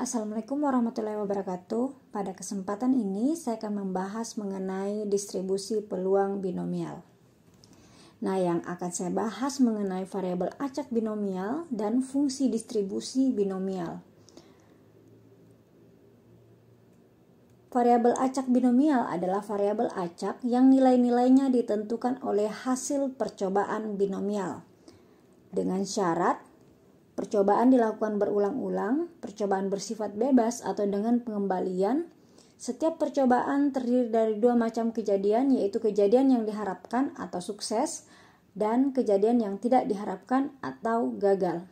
Assalamualaikum warahmatullahi wabarakatuh. Pada kesempatan ini saya akan membahas mengenai distribusi peluang binomial. Nah, yang akan saya bahas mengenai variabel acak binomial dan fungsi distribusi binomial. Variabel acak binomial adalah variabel acak yang nilai-nilainya ditentukan oleh hasil percobaan binomial. Dengan syarat percobaan dilakukan berulang-ulang, percobaan bersifat bebas atau dengan pengembalian. Setiap percobaan terdiri dari dua macam kejadian, yaitu kejadian yang diharapkan atau sukses dan kejadian yang tidak diharapkan atau gagal.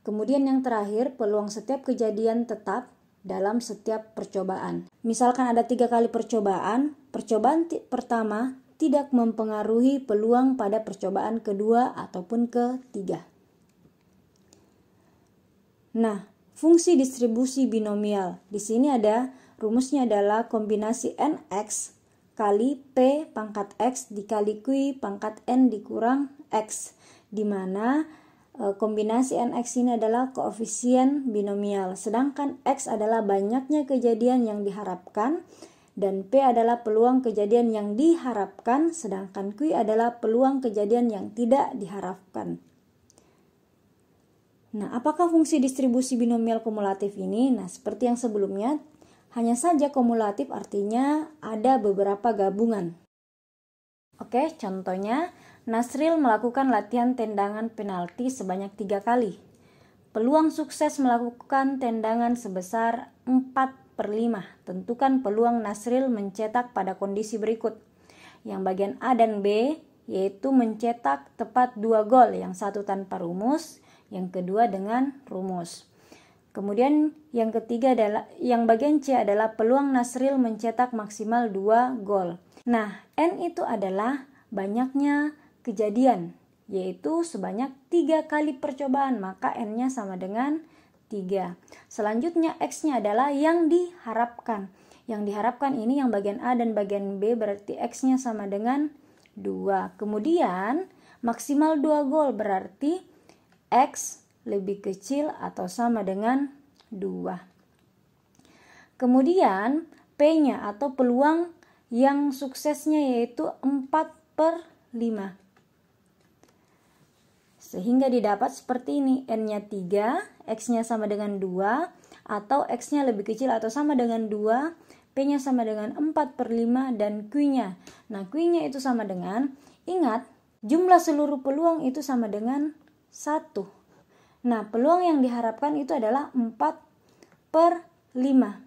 Kemudian yang terakhir, peluang setiap kejadian tetap dalam setiap percobaan. Misalkan ada 3 kali percobaan pertama tidak mempengaruhi peluang pada percobaan kedua ataupun ketiga. Nah, fungsi distribusi binomial. Di sini ada rumusnya adalah kombinasi nx kali p pangkat x dikali q pangkat n dikurang x, di mana kombinasi nx ini adalah koefisien binomial, sedangkan x adalah banyaknya kejadian yang diharapkan dan p adalah peluang kejadian yang diharapkan, sedangkan q adalah peluang kejadian yang tidak diharapkan. Nah, apakah fungsi distribusi binomial kumulatif ini? Nah, seperti yang sebelumnya, hanya saja kumulatif artinya ada beberapa gabungan. Oke, contohnya, Nasril melakukan latihan tendangan penalti sebanyak 3 kali. Peluang sukses melakukan tendangan sebesar 4/5. Tentukan peluang Nasril mencetak pada kondisi berikut. Yang bagian A dan B, yaitu mencetak tepat 2 gol, yang satu tanpa rumus, yang kedua dengan rumus. Kemudian yang ketiga adalah yang bagian C adalah peluang Nasril mencetak maksimal 2 gol. Nah, N itu adalah banyaknya kejadian, yaitu sebanyak 3 kali percobaan, maka N-nya sama dengan 3. Selanjutnya X-nya adalah yang diharapkan. Yang diharapkan ini yang bagian A dan bagian B, berarti X-nya sama dengan 2. Kemudian maksimal 2 gol berarti X lebih kecil atau sama dengan 2. Kemudian P-nya atau peluang yang suksesnya yaitu 4/5. Sehingga didapat seperti ini, N-nya 3, X-nya sama dengan 2, atau X-nya lebih kecil atau sama dengan 2, P-nya sama dengan 4/5, dan Q-nya. Nah, Q-nya itu sama dengan, ingat, jumlah seluruh peluang itu sama dengan 1. Nah, peluang yang diharapkan itu adalah 4/5.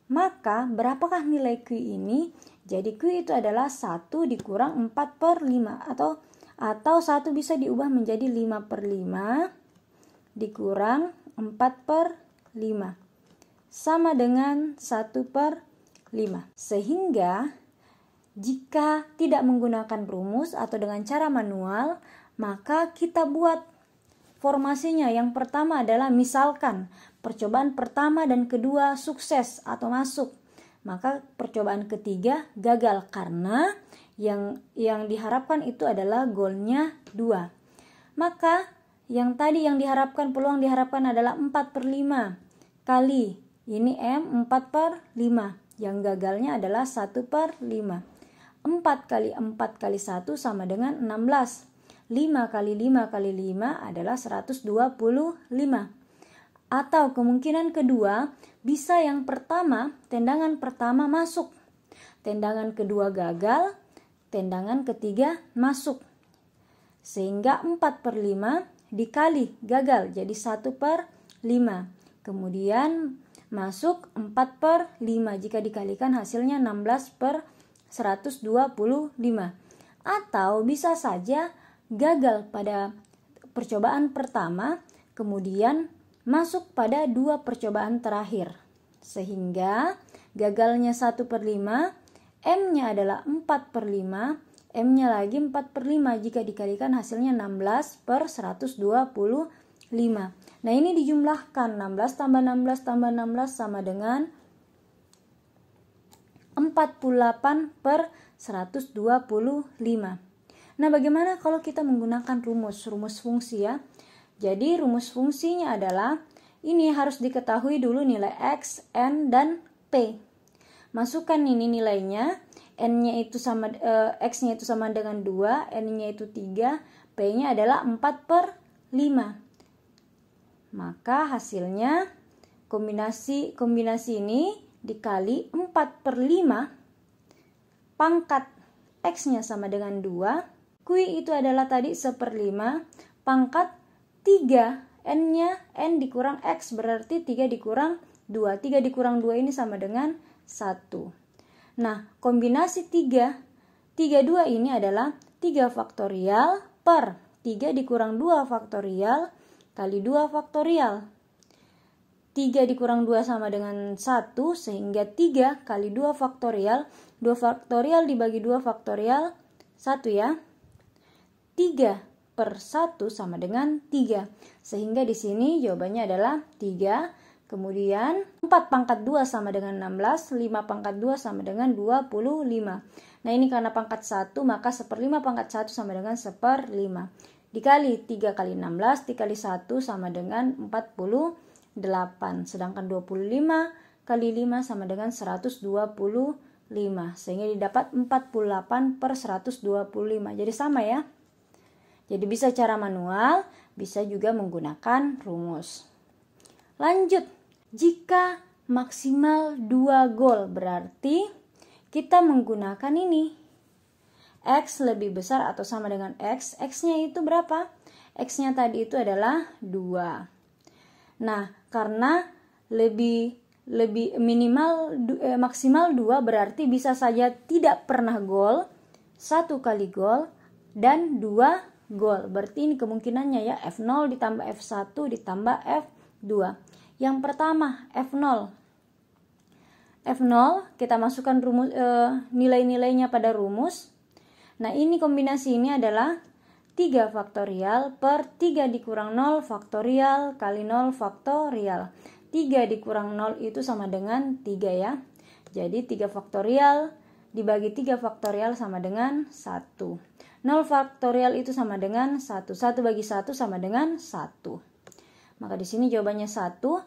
Maka, berapakah nilai Q ini? Jadi, Q itu adalah 1 dikurang 4/5. Atau 1 bisa diubah menjadi 5/5 dikurang 4/5. Sama dengan 1/5. Sehingga, jika tidak menggunakan rumus atau dengan cara manual, maka kita buat formasinya. Yang pertama adalah misalkan percobaan pertama dan kedua sukses atau masuk, maka percobaan ketiga gagal karena yang diharapkan itu adalah golnya 2. Maka yang tadi yang diharapkan, peluang diharapkan adalah 4/5 kali ini M 4/5, yang gagalnya adalah 1/5. 4 kali 4 kali 1 sama dengan 16. 5 kali 5 kali 5 adalah 125. Atau kemungkinan kedua, bisa yang pertama, tendangan pertama masuk, tendangan kedua gagal, tendangan ketiga masuk. Sehingga 4/5 dikali gagal jadi 1/5. Kemudian masuk 4/5, jika dikalikan hasilnya 16/125. Atau bisa saja gagal pada percobaan pertama, kemudian masuk pada 2 percobaan terakhir. Sehingga gagalnya 1/5, M-nya adalah 4/5, M-nya lagi 4/5, jika dikalikan hasilnya 16/125. Nah, ini dijumlahkan, 16 tambah 16 tambah 16 sama dengan 48/125. Nah, bagaimana kalau kita menggunakan rumus fungsi ya? Jadi rumus fungsinya adalah ini harus diketahui dulu nilai X, N, dan P. Masukkan ini nilainya, N-nya itu sama, X-nya itu sama dengan 2, N-nya itu 3, P-nya adalah 4/5. Maka hasilnya kombinasi ini dikali 4/5 pangkat X-nya sama dengan 2. Q itu adalah tadi 1/5 pangkat 3. N-nya, N dikurang X berarti 3 dikurang 2. 3 dikurang 2 ini sama dengan 1. Nah, kombinasi 32 ini adalah 3 faktorial per 3 dikurang 2 faktorial kali 2 faktorial. 3 dikurang 2 sama dengan 1, sehingga 3 kali 2 faktorial. 2 faktorial dibagi 2 faktorial 1 ya. 3/1 sama dengan 3. Sehingga di sini jawabannya adalah 3. Kemudian 4 pangkat 2 sama dengan 16, 5 pangkat 2 sama dengan 25. Nah ini karena pangkat 1, maka 1/5 pangkat 1 sama dengan 1/5. Dikali 3 kali 16, dikali 1 sama dengan 48. Sedangkan 25 kali 5 sama dengan 125. Sehingga didapat 48/125. Jadi sama ya. Jadi bisa cara manual, bisa juga menggunakan rumus. Lanjut, jika maksimal 2 gol berarti kita menggunakan ini. X lebih besar atau sama dengan X. X-nya itu berapa? X-nya tadi itu adalah 2. Nah, karena maksimal 2 berarti bisa saja tidak pernah gol, 1 kali gol, dan 2 gol. Berarti ini kemungkinannya ya, F0 ditambah F1 ditambah F2. Yang pertama, F0. F0 kita masukkan rumus nilai-nilainya pada rumus. Nah, ini kombinasi ini adalah 3 faktorial per 3 dikurang 0 faktorial kali 0 faktorial. 3 dikurang 0 itu sama dengan 3 ya. Jadi 3 faktorial dibagi 3 faktorial sama dengan 1. 0 faktorial itu sama dengan 1. 1 bagi 1 sama dengan 1. Maka di sini jawabannya 1.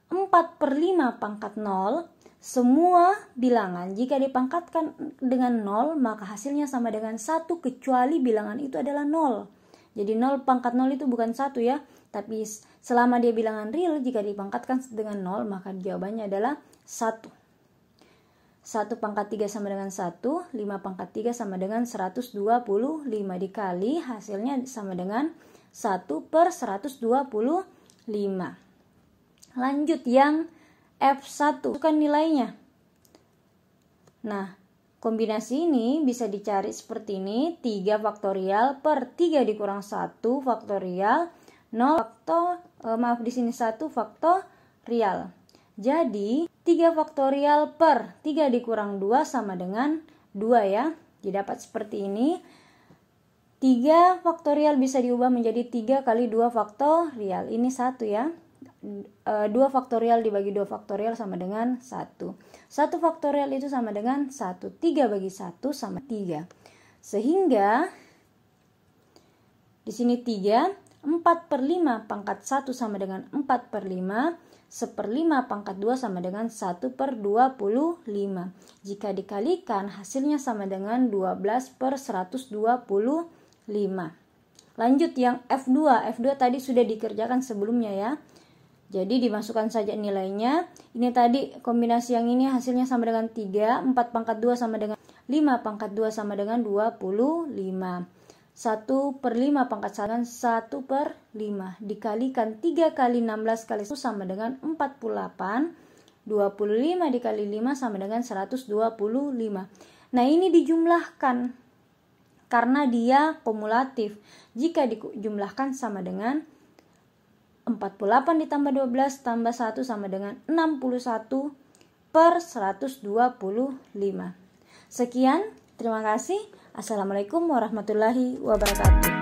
4/5 pangkat 0. Semua bilangan jika dipangkatkan dengan 0 maka hasilnya sama dengan 1 kecuali bilangan itu adalah 0. Jadi 0 pangkat 0 itu bukan 1 ya. Tapi selama dia bilangan real, jika dipangkatkan dengan 0 maka jawabannya adalah 1. 1 pangkat 3 sama dengan 1. 5 pangkat 3 sama dengan 125. Dikali hasilnya sama dengan 1/125. Lanjut yang F1, masukkan nilainya. Nah, kombinasi ini bisa dicari seperti ini. 3 faktorial per 3 dikurang 1 faktorial 0 di sini 1 faktorial. Jadi 3 faktorial per 3 dikurang 2 sama dengan 2 ya. Didapat seperti ini. 3 faktorial bisa diubah menjadi 3 kali 2 faktorial. Ini 1 ya. 2 faktorial dibagi 2 faktorial sama dengan 1. 1 faktorial itu sama dengan 1. 3 bagi 1 sama 3. Sehingga di sini 3, 4/5 pangkat 1 sama dengan 4/5. 1/5 pangkat 2 sama dengan 1/25. Jika dikalikan hasilnya sama dengan 12/125. Lanjut yang F2. F2 tadi sudah dikerjakan sebelumnya ya. Jadi dimasukkan saja nilainya. Ini tadi kombinasi yang ini hasilnya sama dengan 3. 4 pangkat 2 sama dengan 5 pangkat 2 sama dengan 25. 1/5 pangkat 1 1/5. Dikalikan 3 kali 16 kali 1 sama dengan 48. 25 dikali 5 sama dengan 125. Nah ini dijumlahkan. Karena dia kumulatif. Jika dijumlahkan sama dengan 48 ditambah 12 tambah 1 sama dengan 61/125. Sekian, terima kasih. Assalamualaikum warahmatullahi wabarakatuh.